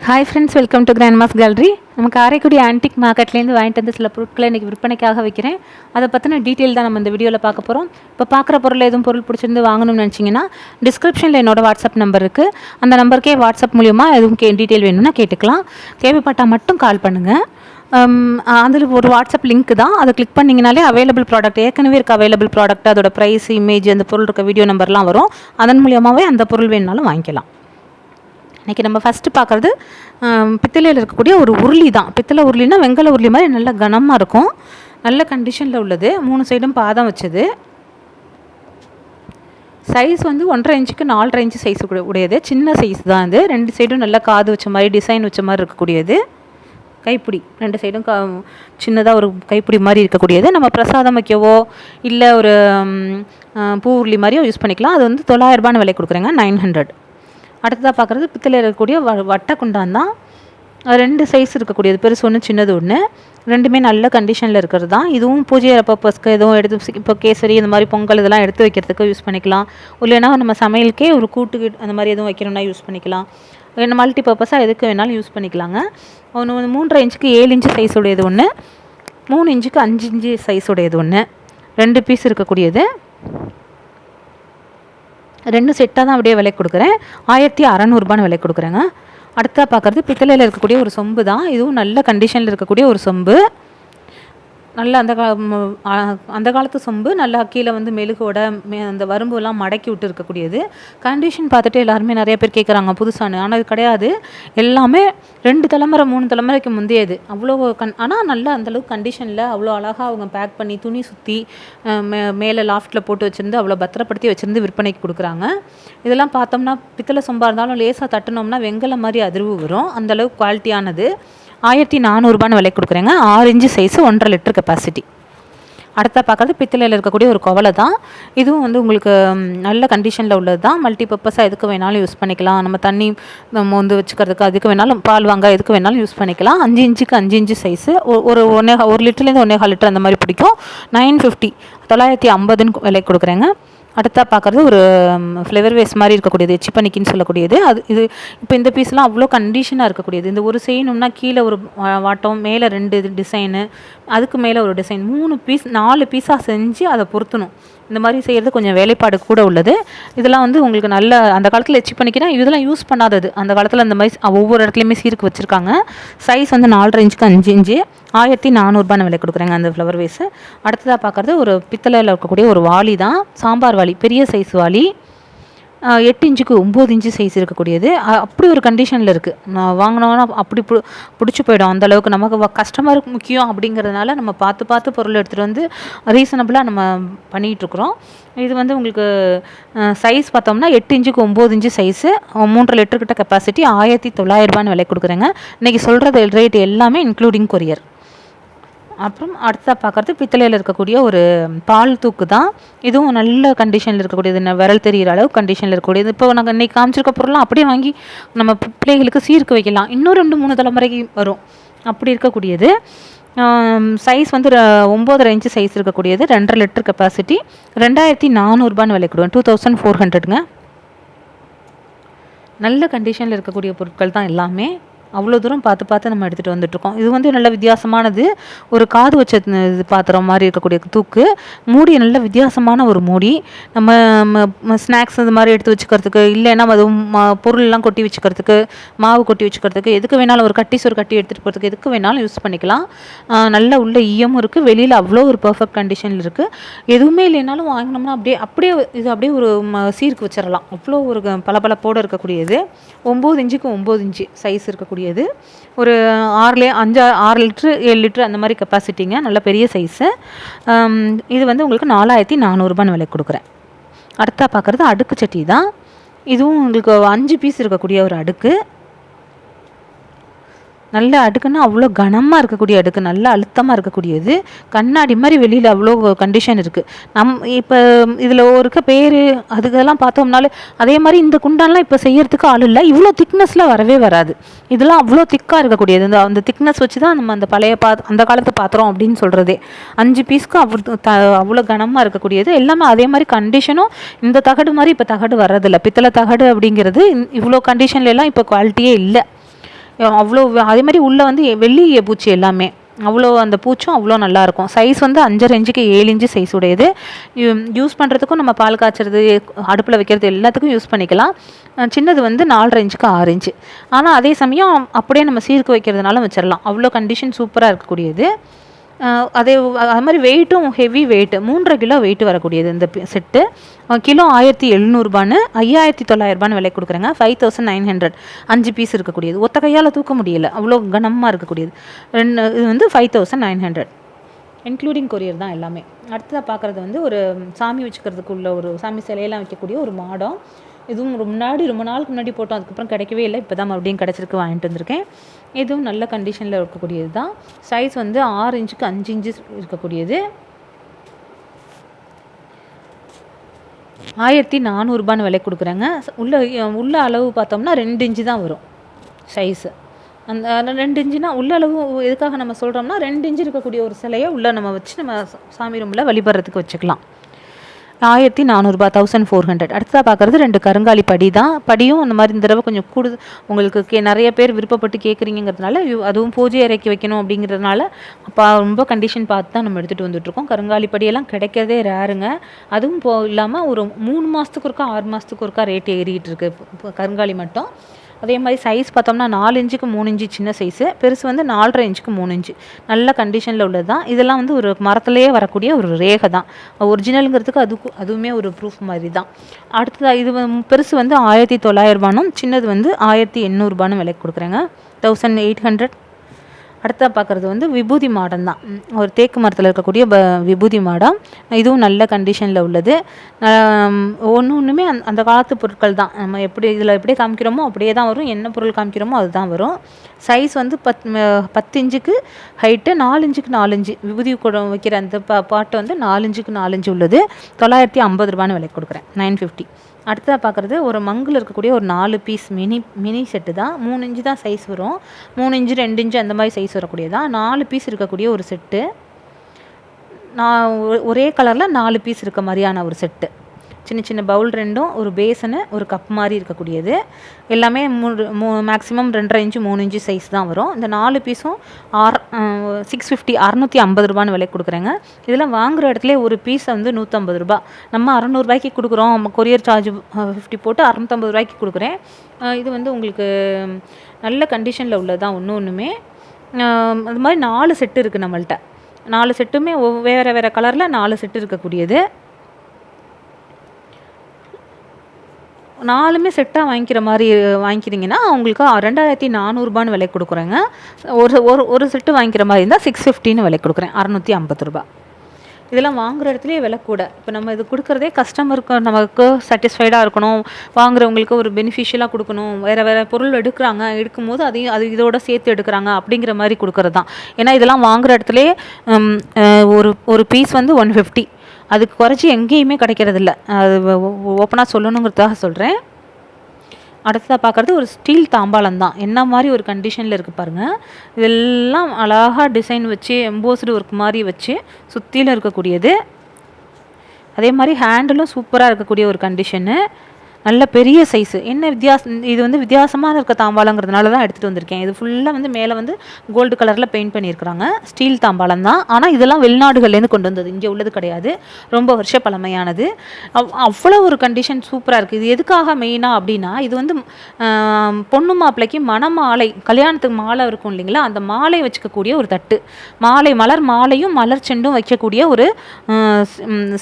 Hi friends, welcome to grandma's gallery. நம்ம Karaikudi antique மார்க்கெட்லேருந்து வாங்கிட்டு வந்து சில பொருட்களை இன்றைக்கி விற்பனைக்காக வைக்கிறேன். அதை பற்றின டீட்டெயில் தான் நம்ம இந்த வீடியோவில் பார்க்க போகிறோம். இப்போ பார்க்குற பொருள் எதுவும் பொருள் பிடிச்சிருந்து வாங்கணும்னு நினச்சிங்கன்னா டிஸ்கிரிப்ஷனில் என்னோடய வாட்ஸ்அப் நம்பர் இருக்குது. அந்த நம்பருக்கே வாட்ஸ்அப் மூலிமா எதுவும் டீட்டெயில் வேணும்னா கேட்டுக்கலாம். தேவைப்பட்டால் மட்டும் கால் பண்ணுங்கள். அதில் ஒரு வாட்ஸ்அப் லிங்க் தான், அதை கிளிக் பண்ணிங்கனாலே அவைலபிள் ப்ராடக்ட் ஏற்கனவே இருக்க அவைலபிள் ப்ராடக்ட், அதோட ப்ரைஸ், இமேஜ், அந்த பொருள் இருக்க வீடியோ நம்பர்லாம் வரும். அதன் மூலியமாகவே அந்த பொருள் வேணுனாலும் வாங்கிக்கலாம். இன்றைக்கி நம்ம ஃபஸ்ட்டு பார்க்குறது பித்தளையில் இருக்கக்கூடிய ஒரு உருளி தான். பித்தளை உருளினா வெங்கல உருளி மாதிரி நல்ல கனமாக இருக்கும், நல்ல கண்டிஷனில் உள்ளது. 3 சைடும் பாதம் வச்சது. சைஸ் வந்து 1.5 இன்ச்சுக்கு 4.5 இன்ச்சு சைஸ் உடையது. சின்ன சைஸ் தான் இது. 2 சைடும் நல்லா காது வச்ச மாதிரி டிசைன் வச்ச மாதிரி இருக்கக்கூடியது. கைப்பிடி 2 சைடும் சின்னதாக ஒரு கைப்பிடி மாதிரி இருக்கக்கூடியது. நம்ம பிரசாதம் வைக்கவோ இல்லை ஒரு பூ உருளி மாதிரியோ யூஸ் பண்ணிக்கலாம். அது வந்து 900 ரூபான்னு விலை கொடுக்குறேங்க, 900. அடுத்ததாக பார்க்குறது பித்தளையில் இருக்கக்கூடிய வட்டை குண்டான் தான். 2 சைஸ் இருக்கக்கூடியது, பெருசு ஒன்று சின்னது ஒன்று. ரெண்டுமே நல்ல கண்டிஷனில் இருக்கிறது தான். இதுவும் பூஜை பர்பஸ்க்கு எதுவும் எடுத்து, இப்போ கேசரி இந்த மாதிரி பொங்கல் இதெல்லாம் எடுத்து வைக்கிறதுக்கு யூஸ் பண்ணிக்கலாம். இல்லைன்னா நம்ம சமையலுக்கே ஒரு கூட்டு அந்த மாதிரி எதுவும் வைக்கணும்னா யூஸ் பண்ணிக்கலாம். என்ன மல்டி பர்பஸாக எதுக்கு வேணாலும் யூஸ் பண்ணிக்கலாங்க. ஒன்று 3.5 இன்ச்சுக்கு 7 இன்ச்சு சைஸ் உடையது ஒன்று, 3 இன்ச்சுக்கு 5 இன்ச்சு சைஸ் உடையது ஒன்று. 2 பீஸ் இருக்கக்கூடியது. 2 செட்டாக தான் அப்படியே விலை கொடுக்குறேன். 1600 ரூபான்னு விலை கொடுக்குறேங்க. அடுத்ததாக பார்க்குறது பித்தளையில் இருக்கக்கூடிய ஒரு சொம்பு தான். இதுவும் நல்ல கண்டிஷனில் இருக்கக்கூடிய ஒரு சொம்பு. நல்ல அந்த காலத்து சொம்பு. நல்லா கீழே வந்து மெழுகோட அந்த வரும்புலாம் மடக்கி விட்டு இருக்கக்கூடியது. கண்டிஷன் பார்த்துட்டு எல்லாருமே நிறைய பேர் கேட்குறாங்க புதுசானு. ஆனால் அது கிடையாது. எல்லாமே 2 தலைமுறை 3 தலைமுறைக்கு முந்தையது. அவ்வளோ ஆனால் நல்லா அந்தளவுக்கு கண்டிஷனில் அவ்வளோ அழகாக அவங்க பேக் பண்ணி துணி சுற்றி மேலே லாஃப்ட்டில் போட்டு வச்சுருந்து அவ்வளோ பத்திரப்படுத்தி வச்சுருந்து விற்பனைக்கு கொடுக்குறாங்க. இதெல்லாம் பார்த்தோம்னா பித்தளை சொம்பாக இருந்தாலும் லேசாக தட்டினோம்னா வெங்கல மாதிரி அதிர்வு வரும். அந்தளவுக்கு குவாலிட்டியானது. 1400 ரூபான்னு விலை கொடுக்குறேங்க. 6 இன்ச்சு சைஸு, 1.5 லிட்டர் கெப்பாசிட்டி. அடுத்த பார்க்குறது பித்தளையில் இருக்கக்கூடிய ஒரு குவலை தான். இதுவும் வந்து உங்களுக்கு நல்ல கண்டிஷனில் உள்ளது தான். மல்டி பர்பஸாக எதுக்கு வேணாலும் யூஸ் பண்ணிக்கலாம். நம்ம தண்ணி மோந்து வச்சுக்கிறதுக்கு, அதுக்கு வேணாலும் பால் வாங்க எதுக்கு வேணாலும் யூஸ் பண்ணிக்கலாம். 5 இன்ச்சுக்கு 5 இன்ச்சு சைஸு, ஒரு 1 லிட்டர்லேருந்து 1.25 லிட்டர் அந்த மாதிரி பிடிக்கும். 950 950ன்னு விலை கொடுக்குறேங்க. அடுத்தா பார்க்குறது ஒரு ஃப்ளவர் வேஸ் மாதிரி இருக்கக்கூடியது, எச்சிப்பனிக்கின்னு சொல்லக்கூடியது. இது இப்போ இந்த பீஸ்லாம் அவ்வளோ கண்டிஷனாக இருக்கக்கூடியது. இந்த ஒரு செய்யணும்னா கீழே ஒரு வாட்டம், மேலே 2 டிசைனு, அதுக்கு மேலே ஒரு டிசைன், 3 பீஸ் 4 பீஸாக செஞ்சு அதை பொருத்தணும். இந்த மாதிரி செய்கிறது கொஞ்சம் வேலைப்பாடு கூட உள்ளது. இதெல்லாம் வந்து உங்களுக்கு நல்ல அந்த காலத்தில் எச்சி பண்ணிக்கினா இதெல்லாம் யூஸ் பண்ணாதது. அந்த காலத்தில் அந்த மாதிரி ஒவ்வொரு இடத்துலையுமே சீருக்கு வச்சுருக்காங்க. சைஸ் வந்து 4.5 இன்ச்சுக்கு 5 இன்ச்சு. 1400 ரூபான்னு விலை கொடுக்குறேங்க அந்த ஃப்ளவர் வேஸு. அடுத்ததாக பார்க்குறது ஒரு பித்தளையில் இருக்கக்கூடிய ஒரு வாளி தான். சாம்பார் வாளி, பெரிய சைஸ் வாளி. 8 இன்ச்சுக்கு 9 இன்ச்சு சைஸ் இருக்கக்கூடியது. அப்படி ஒரு கண்டிஷனில் இருக்குது. நான் வாங்கினோன்னா அப்படி பிடிச்சி போயிடும். அந்தளவுக்கு நமக்கு கஸ்டமருக்கு முக்கியம் அப்படிங்கிறதுனால நம்ம பார்த்து பொருள் எடுத்துகிட்டு வந்து ரீசனபிளாக நம்ம பண்ணிகிட்ருக்குறோம். இது வந்து உங்களுக்கு சைஸ் பார்த்தோம்னா 8 இன்ச்சுக்கு 9 இன்ச்சு சைஸு, 3.5 லிட்டர்கிட்ட கெப்பாசிட்டி. 1900 ரூபான்னு விலை கொடுக்குறேங்க. இன்றைக்கி சொல்கிறது ரேட் எல்லாமே இன்க்ளூடிங் கொரியர். அப்புறம் அடுத்ததாக பார்க்குறது பித்தளையில் இருக்கக்கூடிய ஒரு பால் தூக்கு தான். இதுவும் நல்ல கண்டிஷனில் இருக்கக்கூடியது, விரல் தெரிகிற அளவு கண்டிஷனில் இருக்கக்கூடியது. இப்போ நாங்கள் இன்றைக்கி காமிச்சிருக்க பொருள்லாம் அப்படியே வாங்கி நம்ம பிள்ளைகளுக்கு சீர்க்கு வைக்கலாம். இன்னும் 2-3 தலைமுறைக்கு வரும் அப்படி இருக்கக்கூடியது. சைஸ் வந்து 9.5 இன்ச்சு சைஸ் இருக்கக்கூடியது. 2.5 லிட்டர் கெப்பாசிட்டி. 2400 ரூபான்னு விலை கொடுவேன். 2400ங்க. நல்ல கண்டிஷனில் இருக்கக்கூடிய பொருட்கள் தான் எல்லாமே. அவ்வளோ தூரம் பார்த்து நம்ம எடுத்துகிட்டு வந்துட்ருக்கோம். இது வந்து நல்ல வித்தியாசமானது. ஒரு காது வச்ச இது பாத்திரம் மாதிரி இருக்கக்கூடிய தூக்கு. மூடி நல்ல வித்தியாசமான ஒரு மூடி. நம்ம ஸ்நாக்ஸ் இது மாதிரி எடுத்து வச்சுக்கிறதுக்கு, இல்லைன்னா அதுவும் பொருள்லாம் கொட்டி வச்சுக்கிறதுக்கு, மாவு கொட்டி வச்சுக்கிறதுக்கு, எதுக்கு வேணாலும் ஒரு கட்டி எடுத்துகிட்டு போகிறதுக்கு எதுக்கு வேணாலும் யூஸ் பண்ணிக்கலாம். நல்ல உள்ள ஈயமும் இருக்குது. வெளியில் அவ்வளோ ஒரு பர்ஃபெக்ட் கண்டிஷனில் இருக்குது. எதுவுமே இல்லைனாலும் வாங்கினோம்னா அப்படியே இது அப்படியே ஒரு சீருக்கு வச்சிடலாம். அவ்வளோ ஒரு பளபளப்போடு இருக்கக்கூடியது. 9 இன்ச்சுக்கு 9 இன்ச்சு சைஸ் இருக்கக்கூடியது. ஒரு 6 லிட்ரு 7 லிட்ரு அந்த மாதிரி கெப்பாசிட்டிங்க. நல்ல பெரிய சைஸு. இது வந்து உங்களுக்கு 4400 ரூபான்னு விலை கொடுக்குறேன். அடுத்தா பார்க்குறது அடுக்கு சட்டி தான். இதுவும் உங்களுக்கு 5 பீஸ் இருக்கக்கூடிய ஒரு அடுக்கு. நல்ல அடுக்குன்னா அவ்வளோ கனமாக இருக்கக்கூடிய அடுக்கு, நல்ல அழுத்தமாக இருக்கக்கூடியது. கண்ணாடி மாதிரி வெளியில் அவ்வளோ கண்டிஷன் இருக்குது. இப்போ இதில் இருக்க பேர் அதுக்கெல்லாம் பார்த்தோம்னாலே அதே மாதிரி இந்த குண்டான்லாம் இப்போ செய்யறதுக்கு ஆள் இல்லை. இவ்வளோ திக்னஸில் வரவே வராது. இதெல்லாம் அவ்வளோ திக்காக இருக்கக்கூடியது. அந்த திக்னஸ் வச்சு தான் நம்ம அந்த பழைய அந்த காலத்து பாத்திரம் அப்படின்னு சொல்கிறதே. 5 பீஸ்க்கு அவ்வளோ கனமாக இருக்கக்கூடியது. எல்லாமே அதே மாதிரி கண்டிஷனும் இந்த தகடு மாதிரி இப்போ தகடு வர்றதில்லை. பித்தளை தகடு அப்படிங்கிறது இவ்வளோ கண்டிஷன்லாம் இப்போ குவாலிட்டியே இல்லை. அவ்வளோ அதே மாதிரி உள்ளே வந்து வெள்ளி பூச்சி எல்லாமே அவ்வளோ அந்த பூச்சும் அவ்வளோ நல்லாயிருக்கும். சைஸ் வந்து 5.5 இன்ச்சுக்கு 7 இன்ச்சு சைஸ் உடையது. யூஸ் பண்ணுறதுக்கும் நம்ம பால் காய்ச்சறது, அடுப்பில் வைக்கிறது எல்லாத்துக்கும் யூஸ் பண்ணிக்கலாம். சின்னது வந்து 4.5 இன்ச்சுக்கு 6 இன்ச்சு. ஆனால் அதே சமயம் அப்படியே நம்ம சீருக்கு வைக்கிறதுனால வச்சிடலாம். அவ்வளோ கண்டிஷன் சூப்பராக இருக்கக்கூடியது. அது மாதிரி வெயிட்டும் ஹெவி வெயிட்டு 3.5 கிலோ வெயிட் வரக்கூடியது இந்த செட்டு. கிலோ 1700 5900 விலை கொடுக்குறேங்க. 5900 5 பீஸ் இருக்கக்கூடியது. ஒத்த கையால் தூக்க முடியல, அவ்வளோ கனமாக இருக்கக்கூடியது. இது வந்து 5900 இன்க்ளூடிங் கொரியர் தான் எல்லாமே. அடுத்ததாக பார்க்குறது வந்து ஒரு சாமி வச்சுக்கிறதுக்கு உள்ள ஒரு சாமி சிலையெல்லாம் வைக்கக்கூடிய ஒரு மாடம். இதுவும் ரொம்ப நாளுக்கு முன்னாடி போட்டோம், அதுக்கப்புறம் கிடைக்கவே இல்லை. இப்போ தான் மறுபடியும் கிடச்சிருக்கு, வாங்கிட்டு வந்திருக்கேன். இதுவும் நல்ல கண்டிஷனில் இருக்கக்கூடியது தான். சைஸ் வந்து 6 இன்ச்சுக்கு 5 இன்ச்சு இருக்கக்கூடியது. 1400 விலை கொடுக்குறேங்க. உள்ள அளவு பார்த்தோம்னா 2 இன்ச்சு தான் வரும் சைஸு. அந்த 2 இன்ச்சுனா உள்ள அளவு எதுக்காக நம்ம சொல்கிறோம்னா 2 இன்ச்சு இருக்கக்கூடிய ஒரு சிலையை உள்ளே நம்ம வச்சு நம்ம சாமி ரூமில் வழிபடுறதுக்கு வச்சுக்கலாம். 1400 1400. அடுத்ததாக பார்க்குறது 2 கருங்காலி படி தான். படியும் அந்த மாதிரி இந்த தடவை கொஞ்சம் கூடுதல் உங்களுக்கு நிறைய பேர் விருப்பப்பட்டு கேட்குறீங்கிறதுனால அதுவும் பூஜை அறைக்கு வைக்கணும் அப்படிங்கிறதுனால அப்போ ரொம்ப கண்டிஷன் பார்த்து தான் நம்ம எடுத்துகிட்டு வந்துட்டுருக்கோம். கருங்காலி படியெல்லாம் கிடைக்கிறதே ரேருங்க. அதுவும் இல்லாமல் ஒரு 3 மாதத்துக்கு ஒருக்கா 6 மாதத்துக்கு ஒருக்கா ரேட் ஏறிட்டு இருக்கு கருங்காலி மட்டும். அதே மாதிரி சைஸ் பார்த்தோம்னா 4 இன்ச்சுக்கு 3 இன்ச்சு சின்ன சைஸு, பெருசு வந்து 4.5 இன்ச்சுக்கு 3 இன்ச்சு. நல்ல கண்டிஷனில் உள்ளது தான். இதெல்லாம் வந்து ஒரு மரத்துலேயே வரக்கூடிய ஒரு ரேகை தான். ஒரிஜினலுங்கிறதுக்கு அதுவுமே ஒரு ப்ரூஃப் மாதிரி தான். அடுத்ததாக இது பெருசு வந்து 1900 சின்னது வந்து 1800 விலைக்கு கொடுக்குறேங்க. 1800. அடுத்ததாக பார்க்குறது வந்து விபூதி மாடம் தான். ஒரு தேக்கு மரத்தில் இருக்கக்கூடிய விபூதி மாடம். இதுவும் நல்ல கண்டிஷனில் உள்ளது. ஒன்றுமே அந்த காலத்து பொருட்கள் தான். நம்ம இதில் எப்படி காமிக்கிறோமோ அப்படியே தான் வரும். என்ன பொருள் காமிக்கிறோமோ அதுதான் வரும். சைஸ் வந்து 10 இன்ச்சுக்கு ஹைட்டு, 4 இன்ச்சுக்கு 4 இன்ச்சு. விபூதி கூட வைக்கிற அந்த பாட்டை வந்து 4 இன்ச்சுக்கு 4 இன்ச்சு உள்ளது. 950 விலைக்கு கொடுக்குறேன். 950. அடுத்ததாக பார்க்குறது ஒரு மங்கில் இருக்கக்கூடிய ஒரு 4 பீஸ் மினி செட்டு தான். 3 இன்ச்சு தான் சைஸ் வரும். 3 இன்ச்சு 2 இன்ச்சு அந்த மாதிரி சைஸ் வரக்கூடியதான். 4 பீஸ் இருக்கக்கூடிய ஒரு செட்டு. ஒரே கலரில் 4 பீஸ் இருக்க மாதிரியான ஒரு செட்டு. சின்ன சின்ன பவுல் 2ம், ஒரு பேசனு, ஒரு கப் மாதிரி இருக்கக்கூடியது. எல்லாமே மேக்ஸிமம் 2.5 இன்ச்சு 3 இன்ச்சு சைஸ் தான் வரும். இந்த 4 பீஸும் 650 650 விலை கொடுக்குறேங்க. இதெல்லாம் வாங்குகிற இடத்துல ஒரு பீஸ் வந்து 150 நம்ம 600 கொடுக்குறோம். கொரியர் சார்ஜ் 50 போட்டு 650 கொடுக்குறேன். இது வந்து உங்களுக்கு நல்ல கண்டிஷனில் உள்ளது தான். ஒன்றுமே அது மாதிரி 4 செட்டு இருக்குது நம்மள்கிட்ட. 4 செட்டுமே வேறு கலரில் 4 செட்டு இருக்கக்கூடியது. 4மே செட்டாக வாங்கிக்கிற மாதிரி வாங்கிக்கிறீங்கன்னா உங்களுக்கு 2400 விலை கொடுக்குறேங்க. ஒரு செட்டு வாங்கிக்கிற மாதிரி இருந்தால் 650 விலை கொடுக்குறேன். 650. இதெல்லாம் வாங்குகிற இடத்துலையே விலை கூட. இப்போ நம்ம இது கொடுக்குறதே கஸ்டமருக்கு நமக்கு சாட்டிஸ்ஃபைடாக இருக்கணும், வாங்குறவங்களுக்கு ஒரு பெனிஃபிஷியலாக கொடுக்கணும். வேறு பொருள் எடுக்கும்போது இதோட சேர்த்து எடுக்கிறாங்க அப்படிங்கிற மாதிரி கொடுக்குறது தான். ஏன்னா இதெல்லாம் வாங்குகிற இடத்துலையே ஒரு பீஸ் வந்து 150. அதுக்கு குறைச்சி எங்கேயுமே கிடைக்கிறதில்ல. அது ஓப்பனாக சொல்லணுங்கிறதுக்காக சொல்கிறேன். அடுத்ததாக பார்க்குறது ஒரு ஸ்டீல் தாம்பாளம் தான். என்ன மாதிரி ஒரு கண்டிஷனில் இருக்குது பாருங்கள். இதெல்லாம் அழகாக டிசைன் வச்சு எம்போஸ்டு ஒர்க் மாதிரி வச்சு சுற்றிலும் இருக்கக்கூடியது. அதே மாதிரி ஹேண்டிலும் சூப்பராக இருக்கக்கூடிய ஒரு கண்டிஷனு. நல்ல பெரிய சைஸு. என்ன இது வந்து வித்தியாசமாக இருக்க தாம்பாளங்கிறதுனால தான் எடுத்துகிட்டு வந்திருக்கேன். இது ஃபுல்லாக வந்து மேலே வந்து கோல்டு கலரில் பெயிண்ட் பண்ணியிருக்கிறாங்க. ஸ்டீல் தாம்பாளம் தான். ஆனால் இதெல்லாம் வெளிநாடுகள்லேருந்து கொண்டு வந்தது, இங்கே உள்ளது கிடையாது. ரொம்ப வருஷ பழமையானது. அவ்வளோ ஒரு கண்டிஷன் சூப்பராக இருக்குது. இது எதுக்காக மெயினாக அப்படின்னா, இது வந்து பொண்ணு மாப்பிள்ளைக்கு மணமாலை, கல்யாணத்துக்கு மாலை இருக்கும் இல்லைங்களா, அந்த மாலை வச்சுக்கக்கூடிய ஒரு தட்டு. மலர் மாலையும் மலர் செண்டும் வைக்கக்கூடிய ஒரு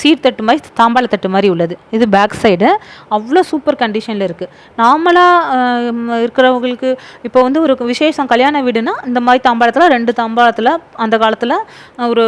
சீர்தட்டு மாதிரி, தாம்பாள தட்டு மாதிரி உள்ளது. இது பேக் சைடு. அவ்வளோ சூப்பர் கண்டிஷனில் இருக்குது. நார்மலாக இருக்கிறவங்களுக்கு இப்போ வந்து ஒரு விசேஷம் கல்யாண வீடுனா இந்த மாதிரி தாம்பாளத்தில் 2 தாம்பாளத்தில் அந்த காலத்தில் ஒரு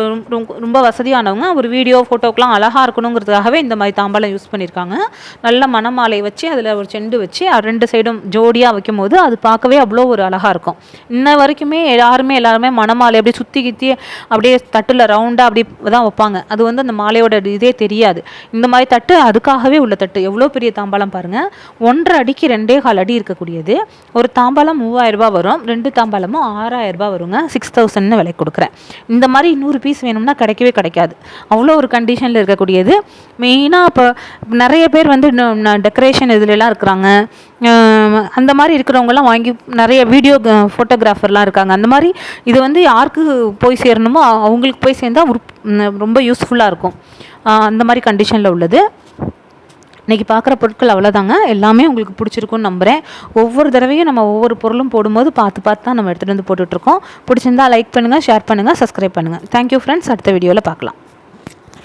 ரொம்ப வசதியானவங்க ஒரு வீடியோ ஃபோட்டோக்கெலாம் அழகாக இருக்கணுங்கிறதுக்காகவே இந்த மாதிரி தாம்பாளம் யூஸ் பண்ணியிருக்காங்க. நல்ல மணமாலை வச்சு அதில் ஒரு செண்டு வச்சு 2 சைடும் ஜோடியாக வைக்கும் போது அது பார்க்கவே அவ்வளோ ஒரு அழகாக இருக்கும். இன்ன வரைக்குமே எல்லாருமே மணமாலை அப்படியே சுற்றி கித்தி அப்படியே தட்டில் ரவுண்டாக அப்படி தான் வைப்பாங்க. அது வந்து அந்த மாலையோட இதே தெரியாது. இந்த மாதிரி தட்டு அதுக்காகவே உள்ள தட்டு. எவ்வளோ பெரிய தாம்பாளம் பாருங்கள். 1.5 அடிக்கு 2.25 அடி இருக்கக்கூடியது. ஒரு தாம்பாலம் 3000 ரூபா வரும். 2 தாம்பாலமும் 6000 ரூபா வருங்க. 6000ன்னு விலை கொடுக்குறேன். இந்த மாதிரி 100 பீஸ் வேணும்னா கிடைக்கவே கிடைக்காது. அவ்வளோ ஒரு கண்டிஷனில் இருக்கக்கூடியது. மெயினாக இப்போ நிறைய பேர் வந்து டெக்கரேஷன் இதுலலாம் இருக்கிறாங்க. அந்த மாதிரி இருக்கிறவங்கலாம் வாங்கி நிறைய வீடியோ ஃபோட்டோகிராஃபர்லாம் இருக்காங்க. அந்த மாதிரி இது வந்து யாருக்கு போய் சேரணுமோ அவங்களுக்கு போய் சேர்ந்தால் ரொம்ப யூஸ்ஃபுல்லாக இருக்கும். அந்த மாதிரி கண்டிஷனில் உள்ளது. இன்றைக்கி பார்க்குற பொருட்கள் அவ்வளோதாங்க. எல்லாமே உங்களுக்கு பிடிச்சிருக்குன்னு நம்புகிறேன். ஒவ்வொரு தடவையும் நம்ம ஒவ்வொரு பொருளும் போடும்போது பார்த்து தான் நம்ம எடுத்துகிட்டு வந்து போட்டுட்ருக்கோம். பிடிச்சிருந்தால் லைக் பண்ணுங்கள், ஷேர் பண்ணுங்கள், சப்ஸ்கிரைப் பண்ணுங்கள். Thank you friends. அடுத்த வீடியோவில் பார்க்கலாம்.